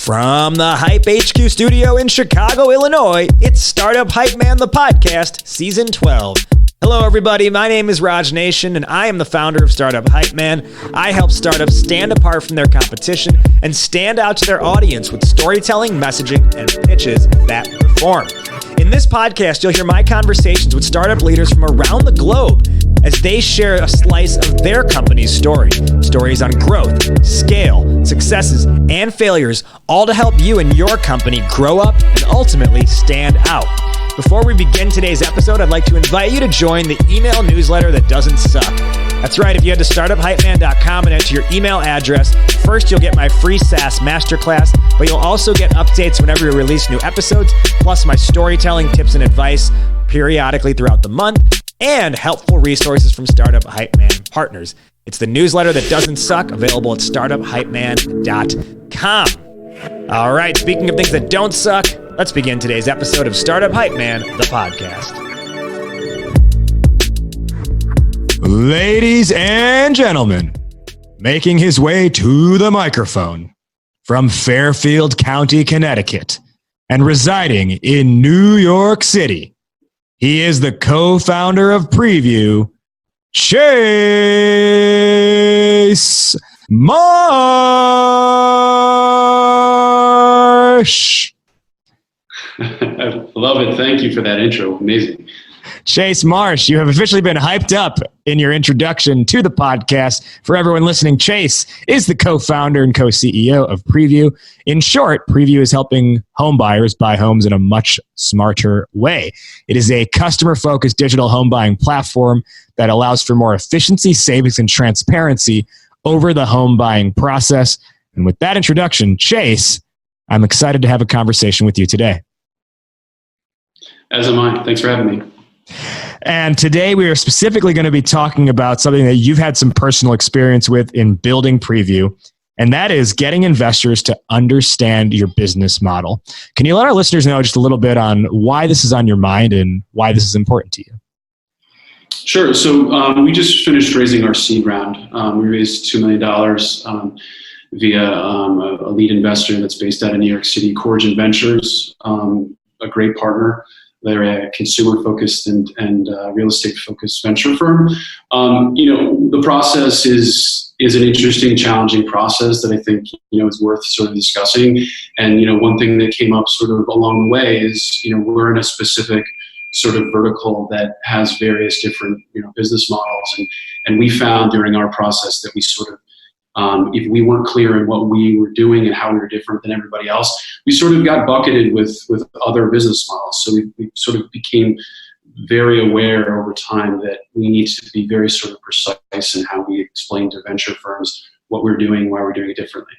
From the Hype HQ studio in Chicago, Illinois, it's Startup Hype Man, the podcast, Season 12. Hello, everybody. My name is Raj Nation, and I am the founder of Startup Hype Man. I help startups stand apart from their competition and stand out to their audience with storytelling, messaging, and pitches that perform. In this podcast, you'll hear my conversations with startup leaders from around the globe as they share a slice of their company's story. Stories on growth, scale, successes, and failures, all to help you and your company grow up and ultimately stand out. Before we begin today's episode, I'd like to invite you to join the email newsletter that doesn't suck. That's right, if you head to startuphypeman.com and enter your email address, first you'll get my free SaaS masterclass, but you'll also get updates whenever we release new episodes, plus my storytelling tips and advice periodically throughout the month, and helpful resources from Startup Hype Man partners. It's the newsletter that doesn't suck, available at startuphypeman.com. All right, speaking of things that don't suck, let's begin today's episode of Startup Hype Man, the podcast. Ladies and gentlemen, making his way to the microphone from Fairfield County, Connecticut, and residing in New York City, he is the co-founder of Prevu, Chase Marsh. I love it. Thank you for that intro. Amazing. Chase Marsh, you have officially been hyped up in your introduction to the podcast. For everyone listening, Chase is the co-founder and co-CEO of Prevu. In short, Prevu is helping home buyers buy homes in a much smarter way. It is a customer-focused digital home buying platform that allows for more efficiency, savings, and transparency over the home buying process. And with that introduction, Chase, I'm excited to have a conversation with you today. As am I. Thanks for having me. And today we are specifically going to be talking about something that you've had some personal experience with in building Prevu, and that is getting investors to understand your business model. Can you let our listeners know just a little bit on why this is on your mind and why this is important to you? Sure. So we just finished raising our seed round. We raised $2 million via a lead investor that's based out of New York City, Corrigan Ventures, a great partner. They're a consumer-focused and real estate-focused venture firm. The process is an interesting, challenging process that I think is worth sort of discussing. And one thing that came up sort of along the way is we're in a specific sort of vertical that has various different business models, and we found during our process that we sort of if we weren't clear in what we were doing and how we were different than everybody else, we sort of got bucketed with other business models. So we sort of became very aware over time that we need to be very sort of precise in how we explain to venture firms what we're doing, why we're doing it differently.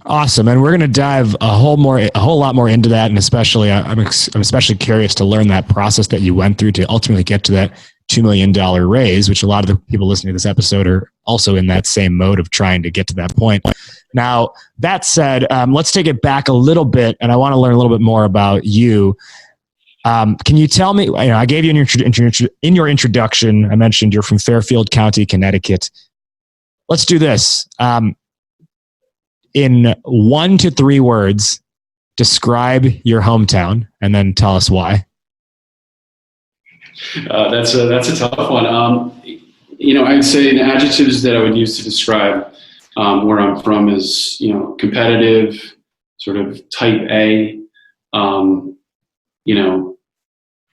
Awesome. And we're going to dive a whole lot more into that. And especially, I'm especially curious to learn that process that you went through to ultimately get to that $2 million raise, which a lot of the people listening to this episode are also in that same mode of trying to get to that point. Now, that said, let's take it back a little bit, and I want to learn a little bit more about you. Can you tell me, I gave you in your introduction, I mentioned you're from Fairfield County, Connecticut. Let's do this. In 1 to 3 words, describe your hometown, and then tell us why. That's a tough one. I'd say the adjectives that I would use to describe where I'm from is, competitive, sort of type A,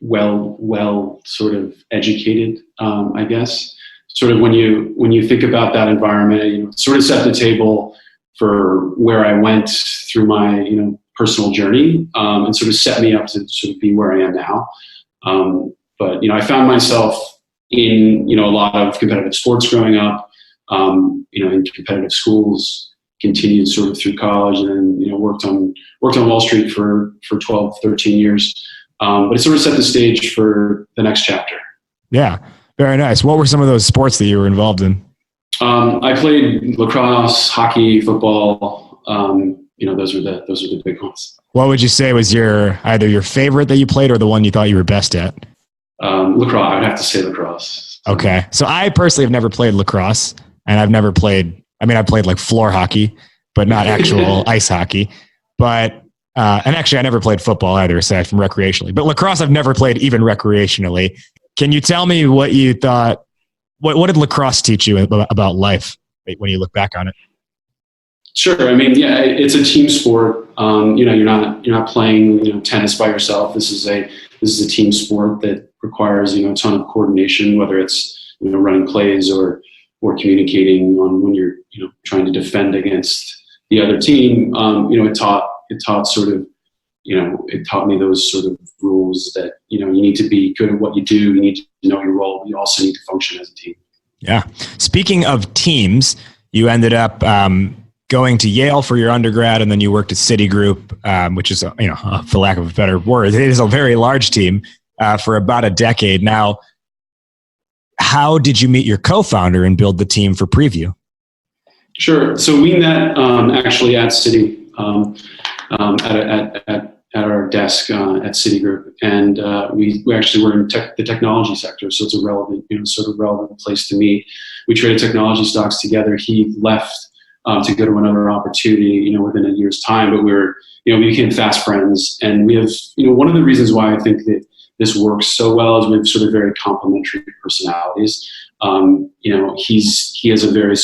well, sort of educated, I guess. Sort of when you think about that environment, sort of set the table for where I went through my, personal journey, and sort of set me up to sort of be where I am now. But, I found myself in, a lot of competitive sports growing up, in competitive schools, continued sort of through college, and then, worked on Wall Street for 12, 13 years. But it sort of set the stage for the next chapter. Yeah. Very nice. What were some of those sports that you were involved in? I played lacrosse, hockey, football. Those are the big ones. What would you say was either your favorite that you played or the one you thought you were best at? Lacrosse. I would have to say lacrosse. Okay. So I personally have never played lacrosse, and I've never played, I played like floor hockey, but not actual ice hockey. But and actually, I never played football either, aside from recreationally. But lacrosse, I've never played even recreationally. Can you tell me what you thought? What did lacrosse teach you about life when you look back on it? Sure. I mean, yeah, it's a team sport. You're not playing tennis by yourself. This is a team sport that requires a ton of coordination, whether it's running plays or communicating on when you're trying to defend against the other team. It taught me those sort of rules that you need to be good at what you do. You need to know your role. But you also need to function as a team. Yeah. Speaking of teams, you ended up going to Yale for your undergrad, and then you worked at Citigroup, which is for lack of a better word, it is a very large team for about a decade now. How did you meet your co-founder and build the team for Prevu? Sure. So we met actually at Citi. At our desk at Citigroup, and we actually were in the technology sector, so it's a relevant place to meet. We traded technology stocks together. He left to go to another opportunity, within a year's time, but we became fast friends, and we have, one of the reasons why I think that this works so well is we have sort of very complementary personalities. He has a very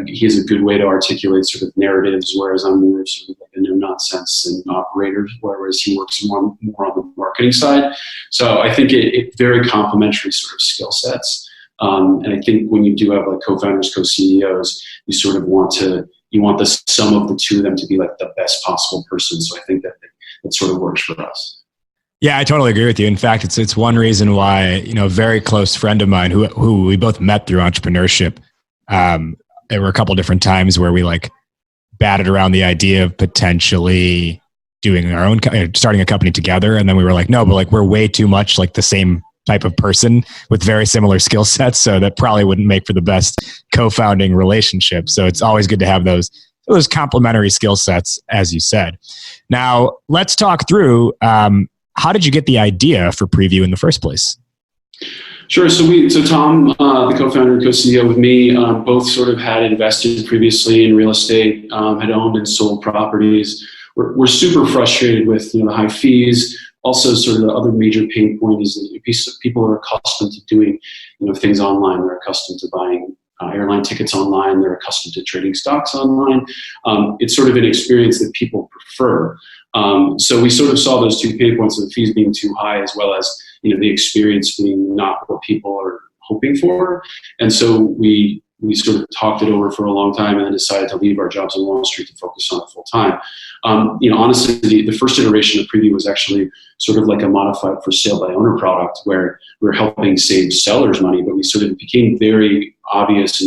he has a good way to articulate sort of narratives, whereas I'm more sort of like a no-nonsense and operator, whereas he works more on the marketing side. So I think it very complementary sort of skill sets. And I think when you do have like co-founders, co-CEOs, you sort of want the sum of the two of them to be like the best possible person. So I think that sort of works for us. Yeah, I totally agree with you. In fact, it's one reason why, a very close friend of mine who we both met through entrepreneurship, there were a couple different times where we batted around the idea of potentially doing our own, starting a company together. And then we were like, no, but we're way too much like the same type of person with very similar skill sets. So that probably wouldn't make for the best co-founding relationship. So it's always good to have those complementary skill sets, as you said. Now let's talk through, how did you get the idea for Prevu in the first place? Sure. So Tom, the co-founder and co-CEO with me, both sort of had invested previously in real estate, had owned and sold properties. We're super frustrated with the high fees. Also, sort of the other major pain point is that people are accustomed to doing things online. They're accustomed to buying airline tickets online. They're accustomed to trading stocks online. It's sort of an experience that people prefer. So we sort of saw those two pain points of the fees being too high, as well as the experience being not what people are hoping for. And so we sort of talked it over for a long time, and then decided to leave our jobs on Wall Street to focus on it full time. Honestly, the first iteration of Prevu was actually sort of like a modified for sale by owner product, where we're helping save sellers money, but we sort of became very obvious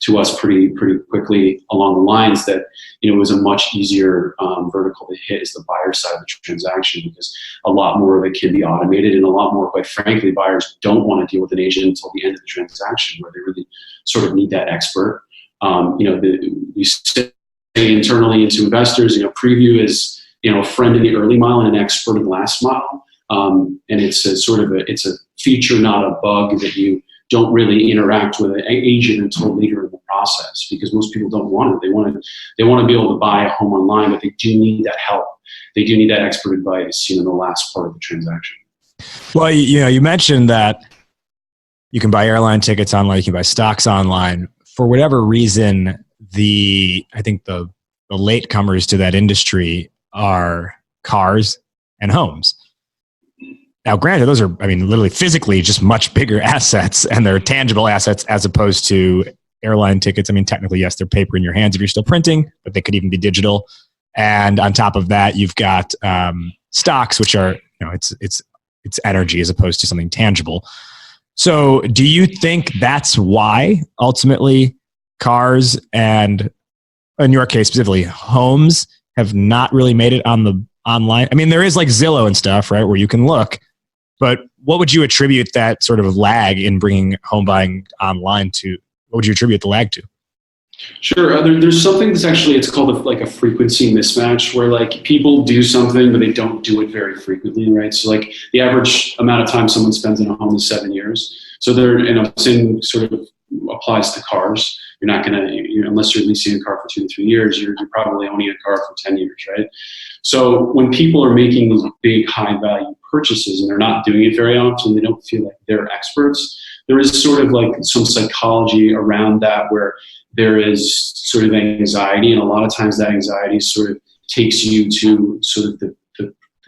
to us pretty quickly along the lines that it was a much easier vertical to hit is the buyer side of the transaction, because a lot more of it can be automated, and a lot more, quite frankly, buyers don't want to deal with an agent until the end of the transaction, where they really sort of need that expert. We say internally into investors, Prevu is a friend in the early mile and an expert in the last mile, and it's a feature, not a bug, that you don't really interact with an agent until later in the process, because most people don't want it. They want to be able to buy a home online, but they do need that help. They do need that expert advice in the last part of the transaction. Well, you mentioned that you can buy airline tickets online, you can buy stocks online. For whatever reason, I think the latecomers to that industry are cars and homes. Now, granted, those are, literally physically just much bigger assets, and they're tangible assets as opposed to airline tickets. Technically, yes, they're paper in your hands if you're still printing, but they could even be digital. And on top of that, you've got stocks, which are, it's energy as opposed to something tangible. So do you think that's why ultimately cars and, in your case specifically, homes have not really made it on the online? There is like Zillow and stuff, right, where you can look. But what would you attribute that sort of lag in bringing home buying online to? What would you attribute the lag to? Sure. There's something that's actually, it's called a frequency mismatch, where people do something, but they don't do it very frequently, right? So the average amount of time someone spends in a home is 7 years. So same sort of applies to cars. You're not going to, unless you're leasing a car for 2 to 3 years, you're probably owning a car for 10 years, right? So when people are making these big high value purchases and they're not doing it very often, they don't feel like they're experts. There is sort of like some psychology around that where there is sort of anxiety, and a lot of times that anxiety sort of takes you to sort of the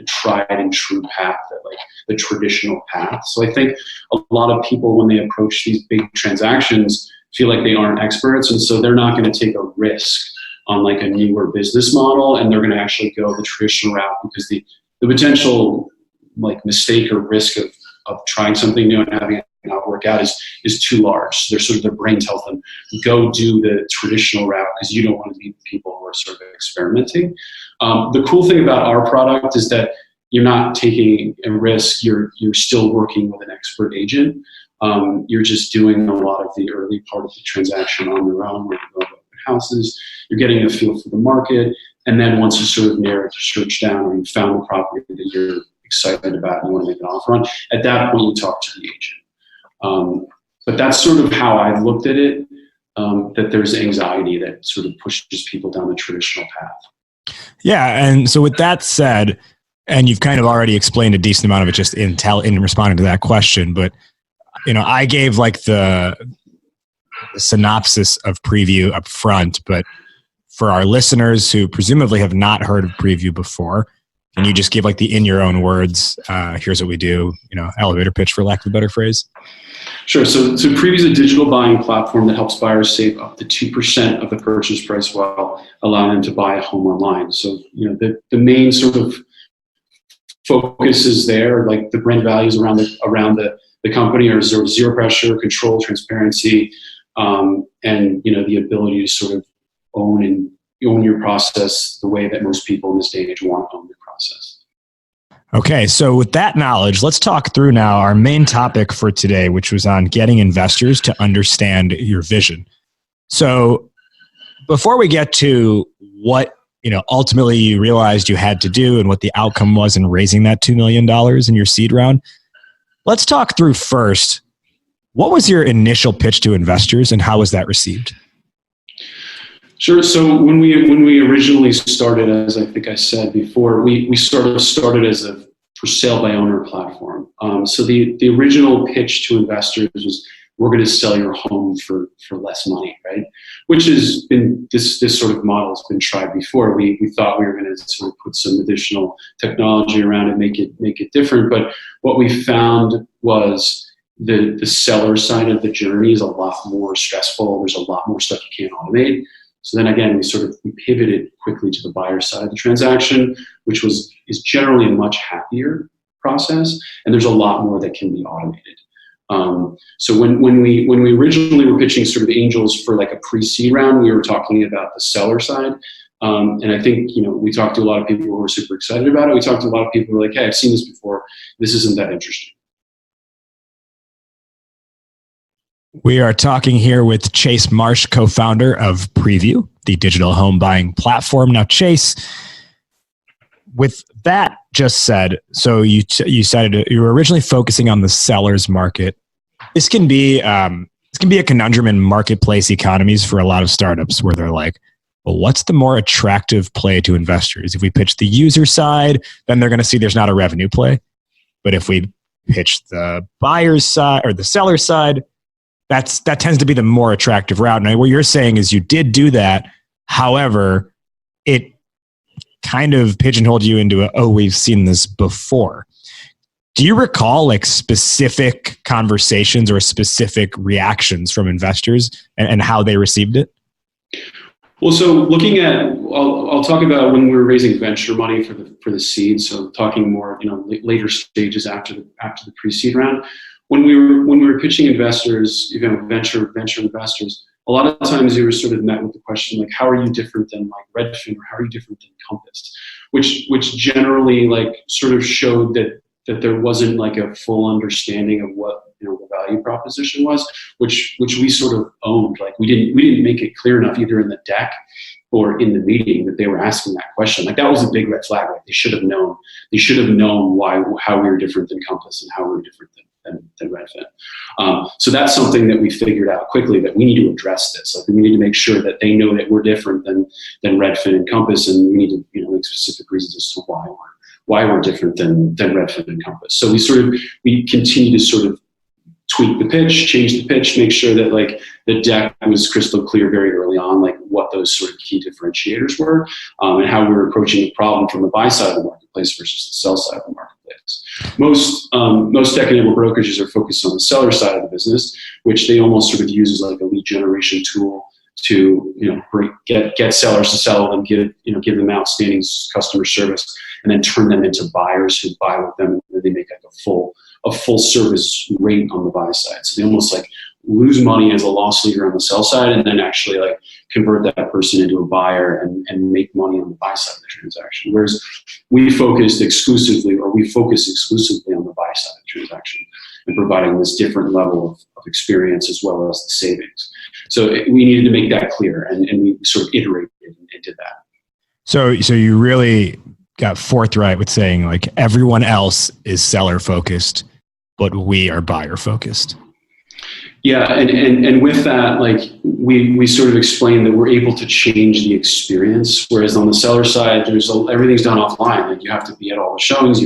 tried and true path, like the traditional path. So I think a lot of people, when they approach these big transactions, feel like they aren't experts, and so they're not going to take a risk on like a newer business model, and they're going to actually go the traditional route because the potential like mistake or risk of trying something new and having it not work out is too large. So they're sort of, their brain tells them, go do the traditional route because you don't want to be people who are sort of experimenting. The cool thing about our product is that you're not taking a risk. You're still working with an expert agent. You're just doing a lot of the early part of the transaction on your own. You're going to open houses. You're getting a feel for the market. And then once you sort of narrow your search down or you found a property that you're excited about and you want to make an offer on, at that point you talk to the agent. But that's sort of how I've looked at it, that there's anxiety that sort of pushes people down the traditional path. Yeah. And so with that said, and you've kind of already explained a decent amount of it just in responding to that question, but I gave like the synopsis of Prevu up front, but for our listeners who presumably have not heard of Prevu before, can you just give like the in your own words, here's what we do, elevator pitch for lack of a better phrase? Sure. So Prevu is a digital buying platform that helps buyers save up to 2% of the purchase price while allowing them to buy a home online. So, the main sort of focus is there, like the brand values around the company are zero pressure, control, transparency, and the ability to sort of own your process the way that most people in this day and age want to own their process. Okay, so with that knowledge, let's talk through now our main topic for today, which was on getting investors to understand your vision. So before we get to what ultimately you realized you had to do and what the outcome was in raising that $2 million in your seed round, let's talk through first, what was your initial pitch to investors and how was that received? Sure. So when we originally started, as I think I said before, we sort of started as a for sale by owner platform. So the original pitch to investors was, we're going to sell your home for less money, right? Which has been, this sort of model has been tried before. We thought we were going to sort of put some additional technology around it, make it different. But what we found was the seller side of the journey is a lot more stressful. There's a lot more stuff you can't automate. So then again, we pivoted quickly to the buyer side of the transaction, which is generally a much happier process, and there's a lot more that can be automated. So when we originally were pitching sort of angels for like a pre-seed round, we were talking about the seller side, and I think we talked to a lot of people who were super excited about it. We talked to a lot of people who were like, "Hey, I've seen this before. This isn't that interesting." We are talking here with Chase Marsh, co-founder of Prevu, the digital home buying platform. Now, Chase, with that just said, so you said you were originally focusing on the seller's market. This can be a conundrum in marketplace economies for a lot of startups where they're like, well, what's the more attractive play to investors? If we pitch the user side, then they're going to see there's not a revenue play. But if we pitch the buyer's side or the seller's side, that tends to be the more attractive route. And what you're saying is you did do that. However, it kind of pigeonholed you into we've seen this before. Do you recall like specific conversations or specific reactions from investors and how they received it? Well, so looking at, I'll talk about when we were raising venture money for the seed. So talking more, later stages after the pre-seed round. When we were pitching investors, venture investors, a lot of times you were sort of met with the question like, how are you different than like Redfin, or how are you different than Compass? Which generally like sort of showed that there wasn't like a full understanding of what the value proposition was, which we sort of owned. Like we didn't make it clear enough either in the deck or in the meeting that they were asking that question. Like that was a big red flag. Like they should have known how we were different than Compass and how we were different than Redfin. So that's something that we figured out quickly, that we need to address this. Like, we need to make sure that they know that we're different than Redfin and Compass, and we need to make specific reasons as to why we're different than Redfin and Compass. So we continue to sort of tweak the pitch, change the pitch, make sure that like the deck was crystal clear very early on, like what those sort of key differentiators were, and how we were approaching the problem from the buy side of the marketplace versus the sell side of the marketplace. Most tech-enabled brokerages are focused on the seller side of the business, which they almost sort of use as like a lead generation tool to get sellers to sell and give them outstanding customer service, and then turn them into buyers who buy with them, and then they make like a full service rate on the buy side. So they almost like lose money as a loss leader on the sell side, and then actually like convert that person into a buyer and make money on the buy side of the transaction. Whereas we focus exclusively on the buy side of the transaction and providing this different level of experience as well as the savings. So we needed to make that clear, and we sort of iterated and did that. So you really got forthright with saying like everyone else is seller focused, but we are buyer focused. Yeah, and with that, like we sort of explained that we're able to change the experience, whereas on the seller side, everything's done offline. Like, you have to be at all the showings.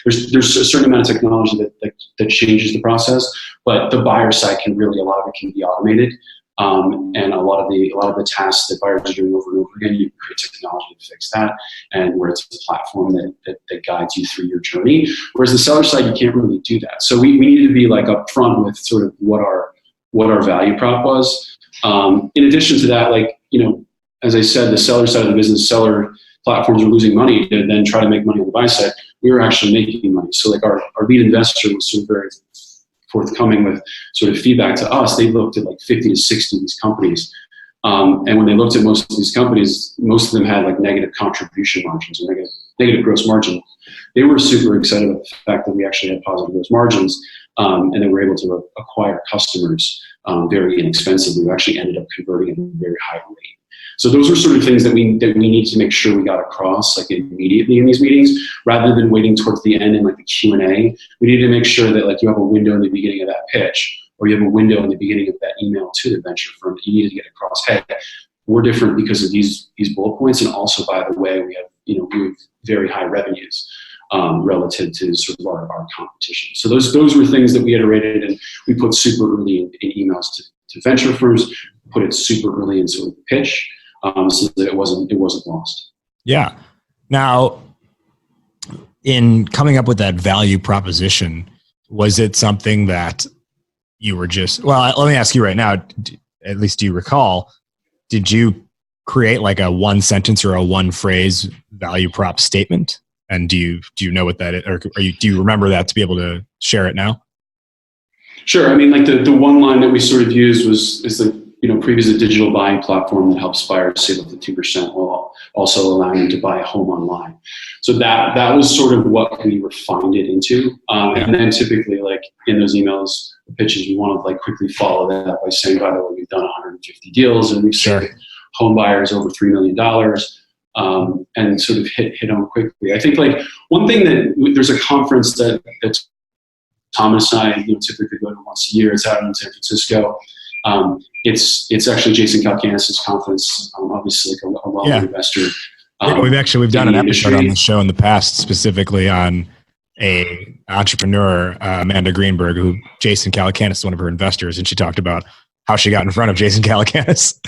There's a certain amount of technology that changes the process, but the buyer side a lot of it can be automated. And a lot of the tasks that buyers are doing over and over again, you create technology to fix that, and where it's a platform that guides you through your journey. Whereas the seller side, you can't really do that. So we needed to be like upfront with sort of what our value prop was. In addition to that, like, as I said, the seller side of the business, seller platforms were losing money to then try to make money on the buy side. We were actually making money. So like our lead investor was sort of very forthcoming with sort of feedback to us. They looked at like 50 to 60 of these companies. And when they looked at most of these companies, most of them had like negative contribution margins or negative gross margin. They were super excited about the fact that we actually had positive gross margins, and then we were able to acquire customers very inexpensively. We actually ended up converting at a very high rate. So those were sort of things that we need to make sure we got across like immediately in these meetings, rather than waiting towards the end in like the Q&A. We need to make sure that like you have a window in the beginning of that pitch, or you have a window in the beginning of that email to the venture firm that you need to get across. Hey, we're different because of these bullet points, and also, by the way, we have very high revenues relative to sort of our competition. So those were things that we iterated, and we put super early in emails to venture firms, put it super early in sort of the pitch. So that it wasn't lost. Yeah. Now, in coming up with that value proposition, was it something that you were let me ask you right now, at least do you recall, did you create like a one sentence or a one phrase value prop statement? And do you know what that is, or do you remember that to be able to share it now? Sure. I mean, like the one line that we sort of used is like, Prevu is a digital buying platform that helps buyers save up to 2% while also allowing them to buy a home online. So that was sort of what we refined it into. And then typically, like in those emails, the pitches, we want to like quickly follow that by saying, by the way, we've done 150 deals and we've saved home buyers over $3 million, and sort of hit on quickly. I think like one thing that there's a conference that Thomas and I typically go to once a year. It's out in San Francisco. It's actually Jason Calacanis' conference, obviously like a well-known investor. We've done an episode on the show in the past, specifically on a entrepreneur, Amanda Greenberg, who Jason Calacanis is one of her investors, and she talked about how she got in front of Jason Calacanis.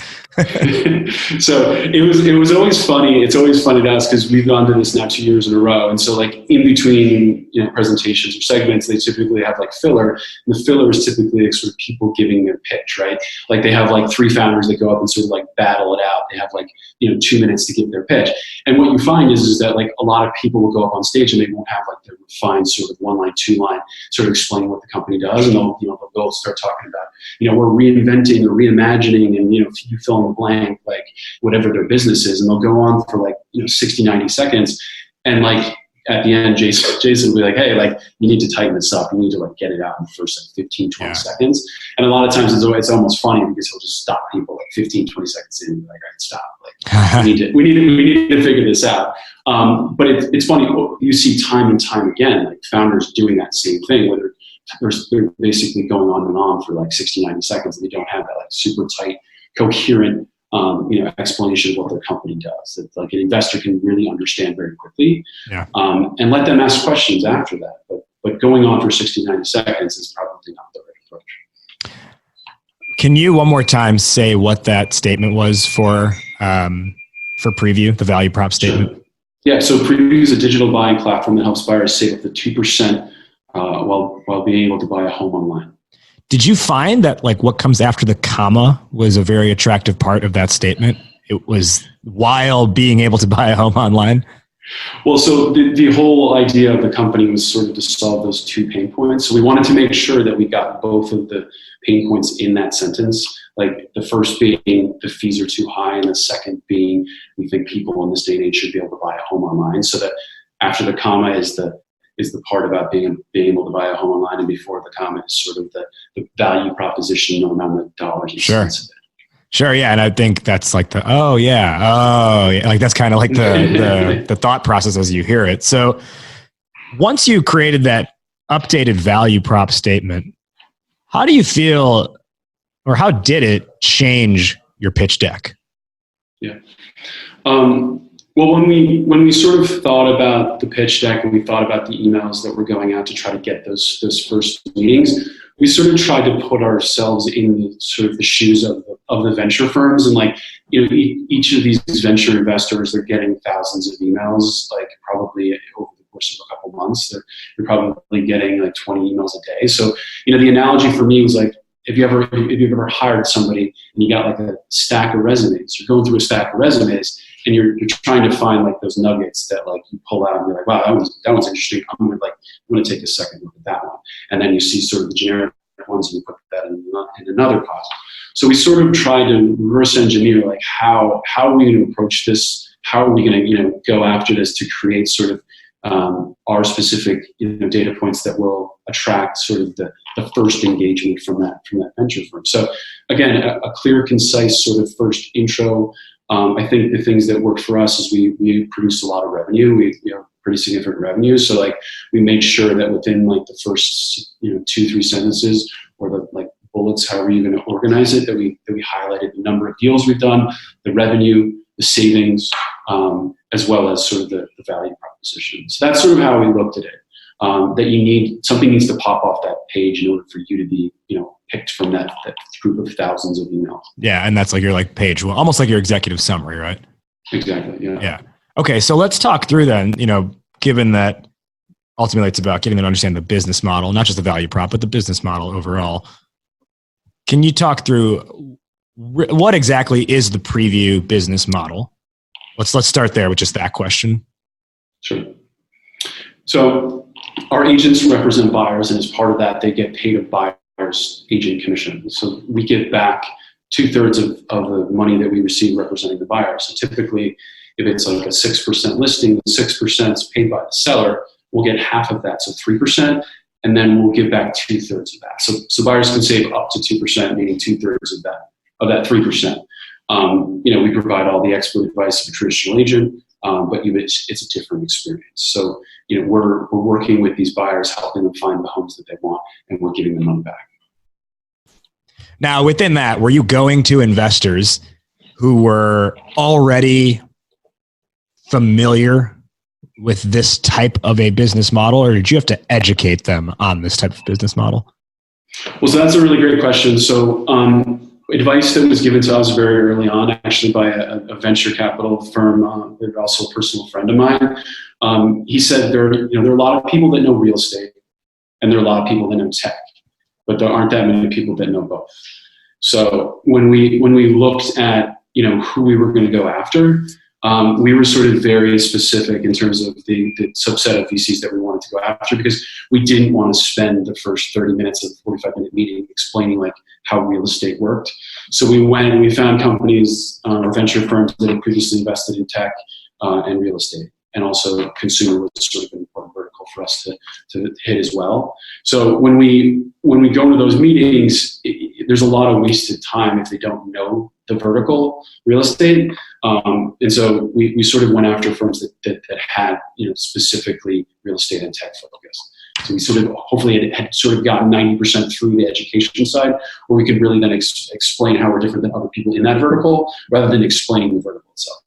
So it was always funny. It's always funny to us because we've gone to this now 2 years in a row. And so like in between, presentations or segments, they typically have like filler. And the filler is typically like sort of people giving their pitch, right? Like they have like three founders that go up and sort of like battle it out. They have like, 2 minutes to give their pitch. And what you find is that like a lot of people will go up on stage and they won't have like their refined sort of one line, two line, sort of explaining what the company does. And they'll start talking about, we're reinventing or reimagining, and you fill in the blank, like whatever their business is, and they'll go on for like 60, 90 seconds, and like at the end, Jason will be like, hey, like you need to tighten this up. You need to like get it out in the first like 15, 20 seconds. And a lot of times it's almost funny because he'll just stop people like 15, 20 seconds in and be like, all right, stop. Like we need to figure this out. But it's funny. You see time and time again, like founders doing that same thing, whether they're basically going on and on for like 60, 90 seconds, and they don't have that like super tight, coherent explanation of what their company does. That like an investor can really understand very quickly, and let them ask questions after that. But going on for 60, 90 seconds is probably not the right approach. Can you one more time say what that statement was for Prevu, the value prop statement? Sure. Yeah, so Prevu is a digital buying platform that helps buyers save up to 2% while being able to buy a home online. Did you find that like what comes after the comma was a very attractive part of that statement? It was while being able to buy a home online? Well, so the whole idea of the company was sort of to solve those two pain points. So we wanted to make sure that we got both of the pain points in that sentence. Like the first being the fees are too high, and the second being we think people in this day and age should be able to buy a home online. So that after the comma is the part about being able to buy a home online, and before the comma is sort of the value proposition around the dollars and cents of it. Sure, yeah, and I think that's like like that's kind of like the thought process as you hear it. So once you created that updated value prop statement, how do you feel, or how did it change your pitch deck? Yeah. Well, when we sort of thought about the pitch deck and we thought about the emails that were going out to try to get those first meetings, we sort of tried to put ourselves in sort of the shoes of the venture firms, and like, each of these venture investors, they're getting thousands of emails, like probably over the course of a couple months. You're probably getting like 20 emails a day. So, the analogy for me was like, if you've ever hired somebody and you got like a stack of resumes, you're going through a stack of resumes and you're trying to find like those nuggets that like you pull out and you're like, wow, that one's interesting. I'm gonna take a second look at that one. And then you see sort of the generic ones and you put that in another pot. So we sort of tried to reverse engineer like how are we going to approach this? How are we going to go after this to create sort of our specific data points that will attract sort of the first engagement from that venture firm. So again, a clear, concise sort of first intro. I think the things that work for us is we produce a lot of revenue. We have pretty significant revenue. So like we made sure that within like the first 2-3 sentences or the like bullets, however you're going to organize it, that we highlighted the number of deals we've done, the revenue, the savings, as well as sort of the value proposition. So that's sort of how we looked at it. That something needs to pop off that page in order for you to be picked from that group of thousands of emails. Yeah, and that's like your like page, well, almost like your executive summary, right? Exactly. Yeah. Yeah. Okay, so let's talk through then. Given that ultimately it's about getting them to understand the business model, not just the value prop, but the business model overall. Can you talk through what exactly is the Prevu business model? Let's start there with just that question. Sure. So our agents represent buyers, and as part of that, they get paid a buyer's agent commission. So we get back 2/3 of the money that we receive representing the buyer. So typically, if it's like a 6% listing, 6% is paid by the seller, we'll get half of that, so 3%, and then we'll give back 2/3 of that. So buyers can save up to 2%, meaning 2/3 of that 3%. We provide all the expert advice of a traditional agent, but it's a different experience. So we're working with these buyers, helping them find the homes that they want, and we're giving them money back. Now, within that, were you going to investors who were already familiar with this type of a business model, or did you have to educate them on this type of business model? Well, so that's a really great question. So advice that was given to us very early on, actually by a venture capital firm, they're also a personal friend of mine. He said there are a lot of people that know real estate, and there are a lot of people that know tech, but there aren't that many people that know both. So when we looked at who we were going to go after, we were sort of very specific in terms of the subset of VCs that we wanted to go after, because we didn't want to spend the first 30 minutes of the 45-minute meeting explaining like how real estate worked. So we went and we found companies or venture firms that had previously invested in tech and real estate, and also consumer was sort of an important vertical for us to hit as well. So when we go to those meetings, there's a lot of wasted time if they don't know the vertical real estate. And so we sort of went after firms that had specifically real estate and tech focus. So we sort of hopefully had sort of gotten 90% through the education side, where we could really then explain how we're different than other people in that vertical, rather than explaining the vertical itself.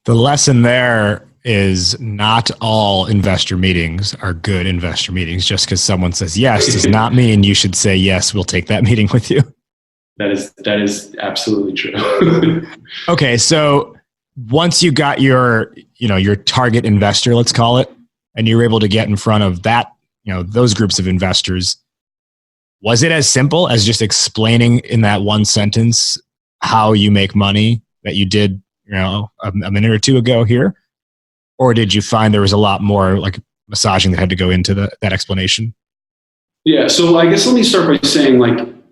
The lesson there is not all investor meetings are good investor meetings. Just because someone says yes does not mean you should say yes, we'll take that meeting with you. That is absolutely true. Okay, so once you got your target investor, let's call it, and you were able to get in front of that, those groups of investors, was it as simple as just explaining in that one sentence how you make money that you did, a minute or two ago here? Or did you find there was a lot more like massaging that had to go into that explanation? Yeah, so I guess let me start by saying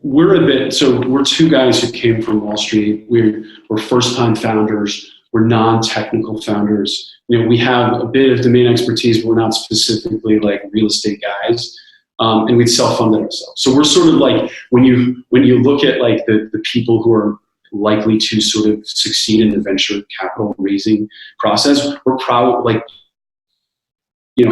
we're two guys who came from Wall Street. We're first-time founders. We're non-technical founders. We have a bit of domain expertise, but we're not specifically like real estate guys. And we'd self-funded ourselves. So we're sort of like, when you look at like the people who are likely to sort of succeed in the venture capital raising process, we're probably like,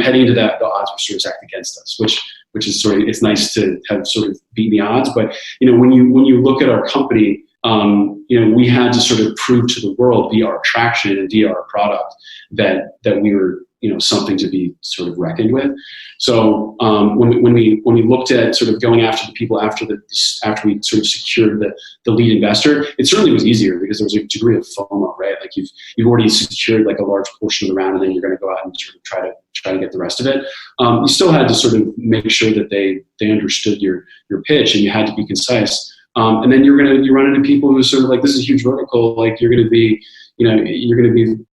heading into that, the odds were sort of stacked against us, which is sort of, it's nice to have sort of beat the odds. But, when you look at our company, we had to sort of prove to the world via our traction and via our product that we were, something to be sort of reckoned with. So when we looked at sort of going after the people after we sort of secured the lead investor, it certainly was easier because there was a degree of FOMO, right? Like you've already secured like a large portion of the round, and then you're going to go out and sort of try to get the rest of it. You still had to sort of make sure that they understood your pitch, and you had to be concise. And then you run into people who are sort of like, this is a huge vertical. Like you're going to be outgunned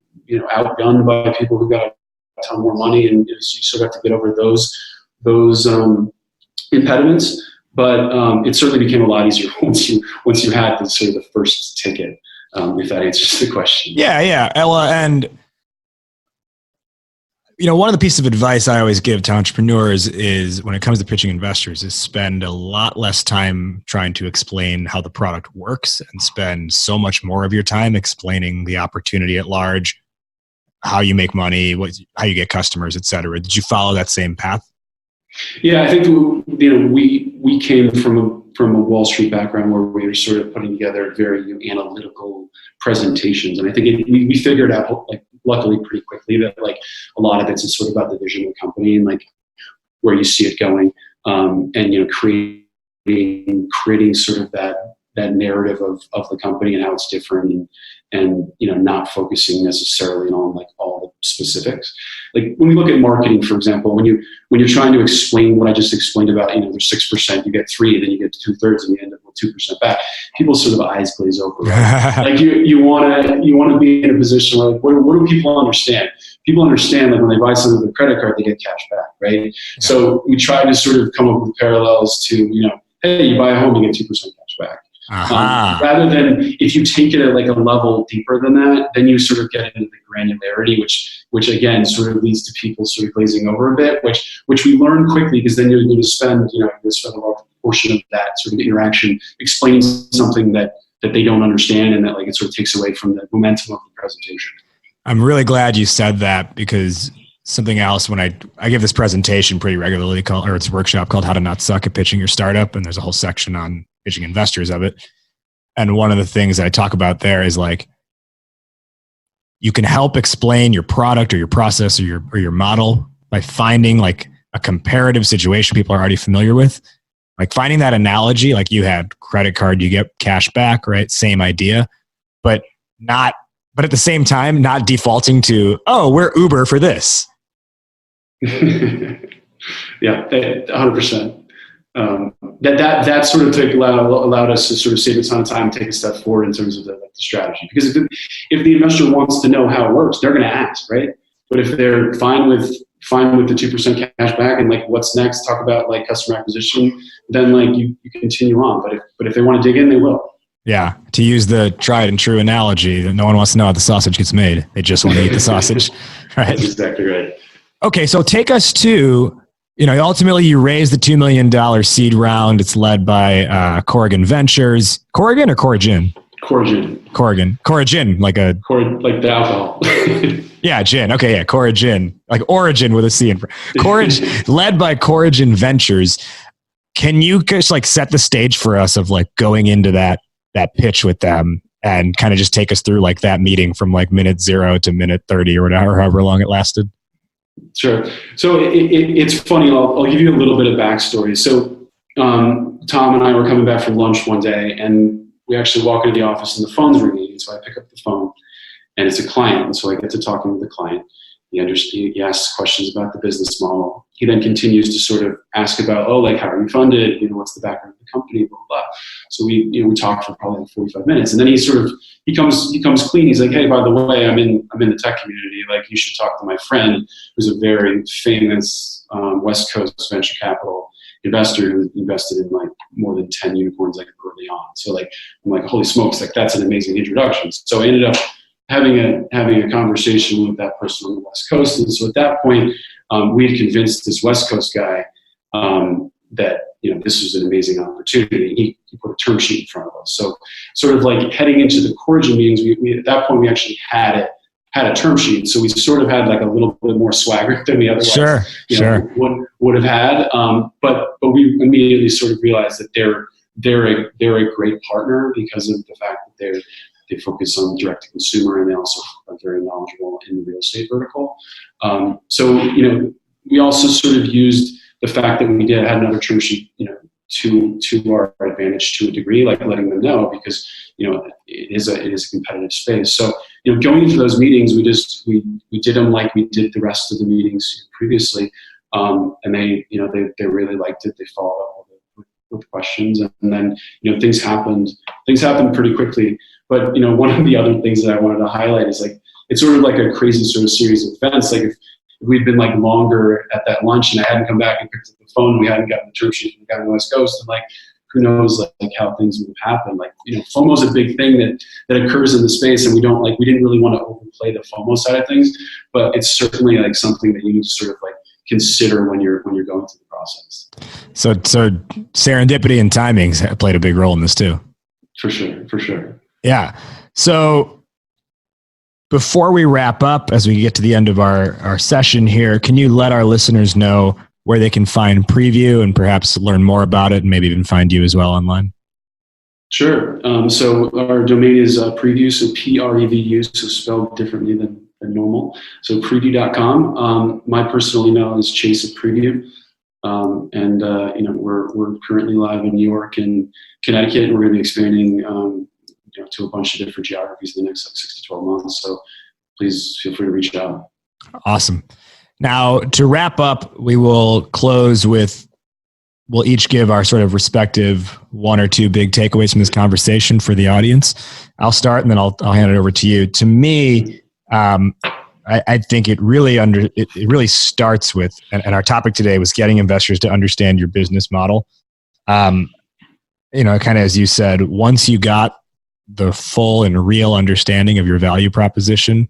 by people who got a ton more money, and you sort of have to get over those impediments. But it certainly became a lot easier once you had the sort of the first ticket. If that answers the question. Yeah, Ella, and one of the pieces of advice I always give to entrepreneurs is when it comes to pitching investors is spend a lot less time trying to explain how the product works and spend so much more of your time explaining the opportunity at large, how you make money, how you get customers, et cetera. Did you follow that same path? Yeah, I think we came from a Wall Street background where we were sort of putting together very analytical presentations, and I think we figured out, like, luckily pretty quickly, that like a lot of it's just sort of about the vision of the company and like where you see it going, and creating sort of that narrative of the company and how it's different, and not focusing necessarily on like all the specifics. Like when we look at marketing, for example, when you're trying to explain what I just explained about, there's 6%, you get 3, then you get 2/3, and you end up with 2% back. People's sort of eyes glaze over. Right? Like you want to be in a position where, like, what do people understand? People understand that when they buy something with a credit card, they get cash back, right? Yeah. So we try to sort of come up with parallels to, hey, you buy a home, you get 2% cash back. Rather than, if you take it at like a level deeper than that, then you sort of get into the granularity, which again sort of leads to people sort of glazing over a bit, which we learn quickly, because then you're going to spend a large portion of that sort of interaction explaining something that they don't understand, and that like it sort of takes away from the momentum of the presentation. I'm really glad you said that, because something else, when I give this presentation pretty regularly it's a workshop called How to Not Suck at Pitching Your Startup, and there's a whole section on pitching investors of it. And one of the things that I talk about there is like, you can help explain your product or your process or your model by finding like a comparative situation people are already familiar with. Like finding that analogy, like you had credit card, you get cash back, right? Same idea, but at the same time, not defaulting to, oh, we're Uber for this. Yeah, 100%. That sort of allowed us to sort of save a ton of time and take a step forward in terms of the strategy. Because if the investor wants to know how it works, they're going to ask, right? But if they're fine with the 2% cash back and like what's next, talk about like customer acquisition, then like you continue on. But if they want to dig in, they will. Yeah, to use the tried and true analogy, that no one wants to know how the sausage gets made. They just want to eat the sausage, right? That's exactly right. Okay, so take us to, ultimately you raise the $2 million seed round. It's led by Corrigan Ventures. Corrigan or Corrigan? Corrigan. Corrigan, like the alcohol. Yeah, Gin. Okay, yeah, Corigin, like Origin with a C in front. Corigin, led by Corigin Ventures. Can you just like set the stage for us of like going into that pitch with them and kind of just take us through like that meeting from like minute 0 to minute 30 or whatever, however long it lasted? Sure. So it's funny. I'll give you a little bit of backstory. So Tom and I were coming back from lunch one day, and we actually walk into the office and the phone's ringing. And so I pick up the phone, and it's a client. And so I get to talking with the client. He asks questions about the business model. He then continues to sort of ask about, like, how are you funded? What's the background of the company? Blah, blah, blah. So we talk for probably 45 minutes, and then he comes clean. He's like, hey, by the way, I'm in the tech community. Like, you should talk to my friend, who's a very famous West Coast venture capital investor who invested in like more than 10 unicorns like early on. So like, I'm like, holy smokes, like that's an amazing introduction. So I ended up having a conversation with that person on the West Coast. And so at that point, we had convinced this West Coast guy that this was an amazing opportunity. He put a term sheet in front of us. So sort of like heading into the Corigin meetings, we at that point we actually had a term sheet. So we sort of had like a little bit more swagger than we otherwise would have had. But we immediately sort of realized that they're a great partner because of the fact that they focus on direct to consumer, and they also are very knowledgeable in the real estate vertical. So we also sort of used the fact that we had another term sheet, to our advantage to a degree, like letting them know, because it is a competitive space. So going into those meetings, we did them like we did the rest of the meetings previously, and they really liked it. They followed up with questions, and then things happened pretty quickly. But one of the other things that I wanted to highlight is like it's sort of like a crazy sort of series of events. Like if we'd been like longer at that lunch and I hadn't come back and picked up the phone, we hadn't gotten the term sheet from the guy on the West Coast, and like who knows like how things would have happened. Like FOMO is a big thing that occurs in the space, and we didn't really want to overplay the FOMO side of things, but it's certainly like something that you need to sort of like consider when you're going through the process. So serendipity and timings played a big role in this too. For sure. Yeah. So before we wrap up, as we get to the end of our session here, can you let our listeners know where they can find Prevu and perhaps learn more about it and maybe even find you as well online? Sure. So our domain is Prevu, so Prevu, so spelled differently than normal. So Prevu.com. My personal email is chase@prevu. And we're currently live in New York and Connecticut, and we're going to be expanding to a bunch of different geographies in the next 6 to 12 months. So please feel free to reach out. Awesome. Now, to wrap up, we will close with, we'll each give our sort of respective one or two big takeaways from this conversation for the audience. I'll start and then I'll hand it over to you. To me, I think it really starts with, and our topic today was getting investors to understand your business model. Kind of as you said, once you got the full and real understanding of your value proposition,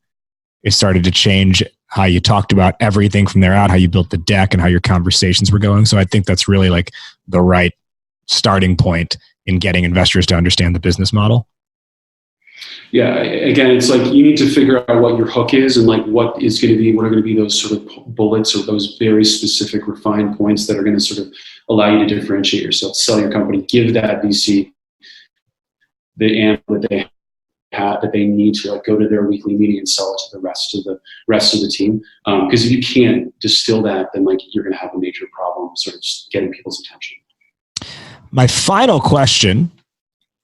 it started to change how you talked about everything from there out, how you built the deck and how your conversations were going. So I think that's really like the right starting point in getting investors to understand the business model. Yeah, again, it's like you need to figure out what your hook is and like what are going to be those sort of bullets or those very specific refined points that are going to sort of allow you to differentiate yourself, sell your company, give that VC the amp that they need to like go to their weekly meeting and sell it to the rest of the team. Because if you can't distill that, then like you're going to have a major problem sort of getting people's attention. My final question,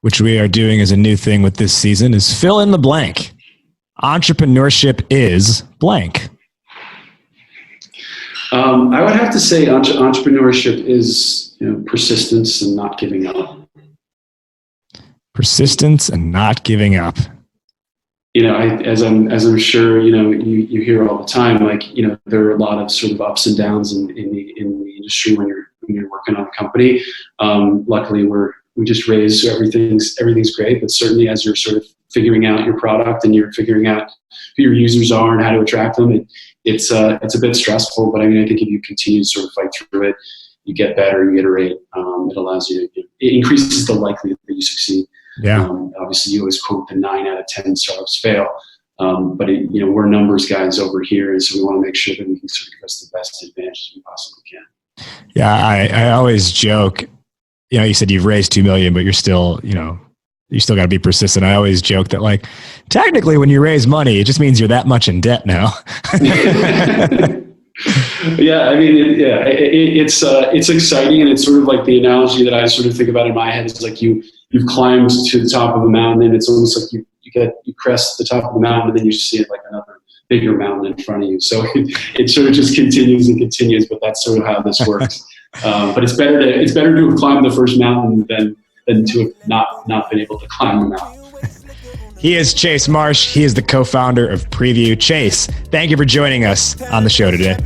which we are doing as a new thing with this season, is fill in the blank. Entrepreneurship is blank. I would have to say entrepreneurship is persistence and not giving up. Persistence and not giving up. As I'm sure you hear all the time, like there are a lot of sort of ups and downs in the industry when you're working on a company. Luckily, we just raised, so everything's great. But certainly, as you're sort of figuring out your product and you're figuring out who your users are and how to attract them, it's a bit stressful. But I mean, I think if you continue to sort of fight through it, you get better, you iterate. It allows you. It increases the likelihood that you succeed. Yeah. Obviously, you always quote the 9 out of 10 startups fail. But we're numbers guys over here, and so we want to make sure that we can sort of give us the best advantage we possibly can. Yeah, I always joke. You said you've raised $2 million, but you're still, you still got to be persistent. I always joke that, like, technically, when you raise money, it just means you're that much in debt now. Yeah, I mean, it's exciting, and it's sort of like the analogy that I sort of think about in my head is like you've climbed to the top of a mountain, and it's almost like you crest the top of the mountain, and then you see it like another bigger mountain in front of you. So it sort of just continues and continues, but that's sort of how this works. But it's better to have climbed the first mountain than to have not been able to climb the mountain. He is Chase Marsh. He is the co-founder of Prevu. Chase, thank you for joining us on the show today.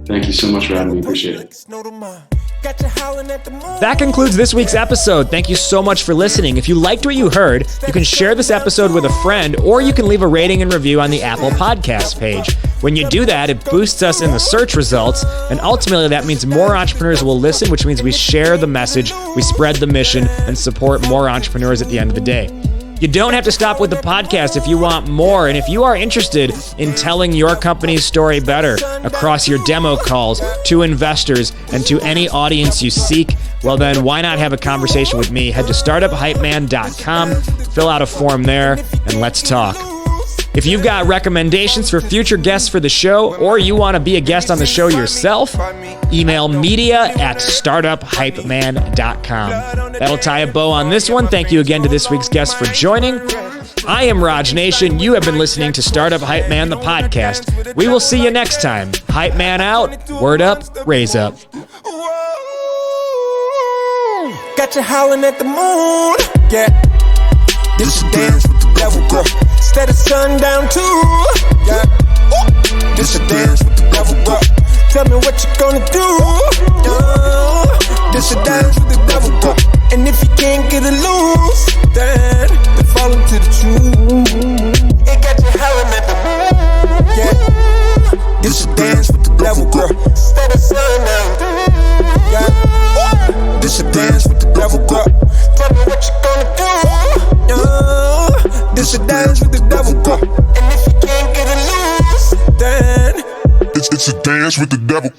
Thank you so much for having me. Appreciate it. That concludes this week's episode. Thank you so much for listening. If you liked what you heard, you can share this episode with a friend, or you can leave a rating and review on the Apple Podcast page. When you do that, it boosts us in the search results, and ultimately that means more entrepreneurs will listen, which means we share the message, we spread the mission, and support more entrepreneurs at the end of the day. You don't have to stop with the podcast if you want more. And if you are interested in telling your company's story better across your demo calls to investors and to any audience you seek, well then why not have a conversation with me? Head to startuphypeman.com, fill out a form there, and let's talk. If you've got recommendations for future guests for the show, or you want to be a guest on the show yourself, email media@startuphypeman.com. That'll tie a bow on this one. Thank you again to this week's guest for joining. I am Raj Nation. You have been listening to Startup Hype Man, the podcast. We will see you next time. Hype Man out, word up, raise up. Got you howling at the moon, yeah. This a dance with the devil, girl. Instead of sundown too, yeah. This a dance with the devil, girl. Tell me what you gonna do, This a dance with the devil, girl. And if you can't get it loose, then fall into the truth. It got you howling at the moon, yeah. This a dance with the devil, girl. Instead of sundown, yeah. This a dance with the devil, girl. Tell me what you gonna do, This a dance with the devil, girl. And if you can't get it loose, then it's a dance with the devil.